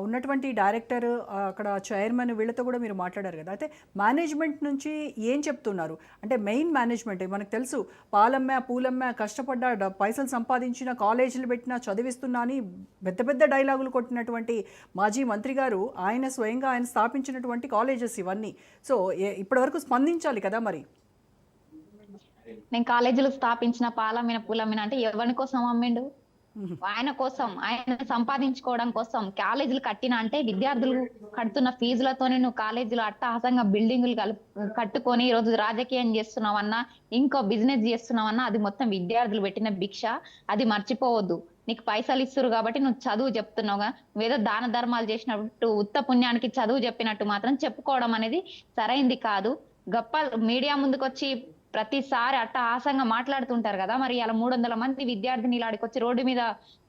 ఉన్నటువంటి డైరెక్టర్, అక్కడ చైర్మన్ వీళ్ళతో కూడా మీరు మాట్లాడారు కదా. అయితే మేనేజ్మెంట్ నుంచి ఏం చెప్తున్నారు? అంటే మెయిన్ మేనేజ్మెంట్ మనకు తెలుసు, పాలమ్మ పూలమ్మ కష్టపడ్డ పైసలు సంపాదించిన, కాలేజీలు పెట్టిన, చదివిస్తున్నా అని పెద్ద పెద్ద డైలాగులు కొట్టినటువంటి మాజీ మంత్రి గారు, ఆయన స్వయంగా ఆయన స్థాపించినటువంటి కాలేజెస్ ఇవన్నీ. సో ఇప్పటివరకు స్పందించాలి కదా మరి. నేను కాలేజీలు స్థాపించిన పాలమ్మిన పూలమ్మిన అంటే ఎవరి కోసం అమ్మిండు? ఆయన కోసం, ఆయన సంపాదించుకోవడం కోసం కాలేజీలు కట్టిన అంటే విద్యార్థులు కడుతున్న ఫీజులతోనే నువ్వు కాలేజీలు అట్టహాసంగా బిల్డింగులు కట్టుకొని ఈ రోజు రాజకీయం చేస్తున్నావన్నా, ఇంకో బిజినెస్ చేస్తున్నావన్నా, అది మొత్తం విద్యార్థులు పెట్టిన భిక్ష. అది మర్చిపోవద్దు. నీకు పైసలు ఇస్తురు కాబట్టి నువ్వు చదువు చెప్తున్నావుగా, నువ్వేదో దాన ధర్మాలు చేసినట్టు ఉత్త పుణ్యానికి చదువు చెప్పినట్టు మాత్రం చెప్పుకోవడం అనేది సరైంది కాదు. గొప్ప మీడియా ముందుకొచ్చి ప్రతిసారి అట్టహాసంగా మాట్లాడుతుంటారు కదా. మరి ఇలా 300 మంది విద్యార్థిని ఇలాడికి వచ్చి రోడ్డు మీద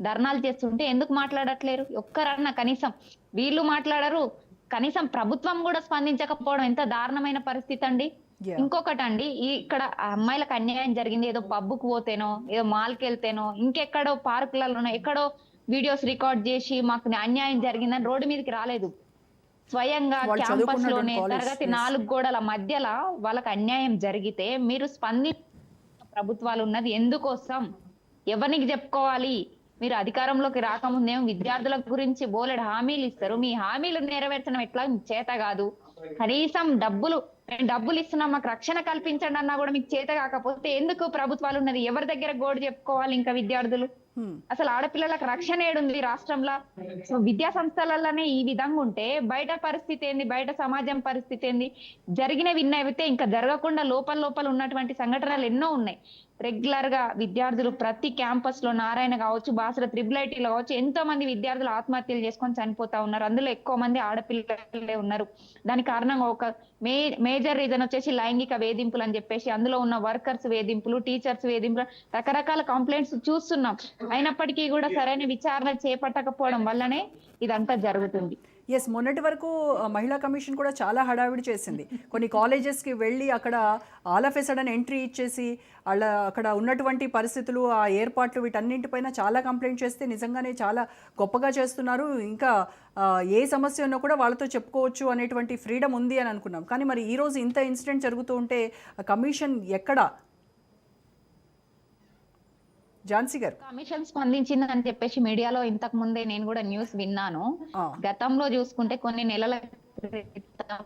ధర్నాలు చేస్తుంటే ఎందుకు మాట్లాడట్లేరు? ఒక్కరన్నా కనీసం వీళ్ళు మాట్లాడరు. కనీసం ప్రభుత్వం కూడా స్పందించకపోవడం ఎంత దారుణమైన పరిస్థితి అండి. ఇంకొకటండి, ఇక్కడ అమ్మాయిలకు అన్యాయం జరిగింది ఏదో పబ్బుకు పోతేనో, ఏదో మాల్కి వెళ్తేనో, ఇంకెక్కడో పార్కులలో ఎక్కడో వీడియోస్ రికార్డ్ చేసి మాకు అన్యాయం జరిగిందని రోడ్డు మీదకి రాలేదు. స్వయంగా క్యాంపస్ లోనే తరగతి 4 గోడల మధ్యలో వాళ్ళకి అన్యాయం జరిగితే మీరు ప్రభుత్వాలు ఉన్నది ఎందుకోసం? ఎవరికి చెప్పుకోవాలి? మీరు అధికారంలోకి రాకముందేమో విద్యార్థుల గురించి బోలెడు హామీలు ఇస్తారు. మీ హామీలు నెరవేర్చడం ఎట్లా చేత కాదు. కనీసం డబ్బులు ఇస్తున్నాం మాకు రక్షణ కల్పించండి అన్నా కూడా మీకు చేత కాకపోతే ఎందుకు ప్రభుత్వాలు ఉన్నది? ఎవరి దగ్గర గోడు చెప్పుకోవాలి? ఇంకా విద్యార్థులు అసలు ఆడపిల్లలకు రక్షణ ఏడుంది రాష్ట్రంలో? సో విద్యా సంస్థలలోనే ఈ విధంగా ఉంటే బయట పరిస్థితి ఏంది? బయట సమాజం పరిస్థితి ఏంది? జరిగినవి విన్నవితే ఇంకా జరగకుండా లోపల ఉన్నటువంటి సంఘటనలు ఎన్నో ఉన్నాయి. రెగ్యులర్ గా విద్యార్థులు ప్రతి క్యాంపస్ లో నారాయణ కావచ్చు, బాసర త్రిబుల్-ఐటీలో కావచ్చు, ఎంతో మంది విద్యార్థులు ఆత్మహత్యలు చేసుకొని చనిపోతా ఉన్నారు. అందులో ఎక్కువ మంది ఆడపిల్లలే ఉన్నారు. దానికి కారణంగా ఒక మేజర్ రీజన్ వచ్చేసి లైంగిక వేధింపులు అని చెప్పేసి, అందులో ఉన్న వర్కర్స్ వేధింపులు, టీచర్స్ వేధింపులు, రకరకాల కంప్లైంట్స్ చూస్తున్నాం. అయినప్పటికీ కూడా సరైన విచారణ చేపట్టకపోవడం వల్లనే ఇదంతా జరుగుతుంది. ఎస్, మొన్నటి వరకు మహిళా కమిషన్ కూడా చాలా హడావిడి చేసింది. కొన్ని కాలేజెస్కి వెళ్ళి అక్కడ all of a sudden entry ఇచ్చేసి అక్కడ ఉన్నటువంటి పరిస్థితులు, ఆ ఏర్పాట్లు వీటన్నింటిపైన చాలా కంప్లైంట్ చేస్తే నిజంగానే చాలా గొప్పగా చేస్తున్నారు, ఇంకా ఏ సమస్య ఉన్నా కూడా వాళ్ళతో చెప్పుకోవచ్చు అనేటువంటి ఫ్రీడమ్ ఉంది అని అనుకున్నాం. కానీ మరి ఈరోజు ఇంత ఇన్సిడెంట్ జరుగుతూ ఉంటే కమిషన్ ఎక్కడ? ఝాన్సీ గారు, కమిషన్ స్పందించింది అని చెప్పేసి మీడియాలో ఇంతకు ముందే నేను కూడా న్యూస్ విన్నాను. గతంలో చూసుకుంటే కొన్ని నెలల క్రితం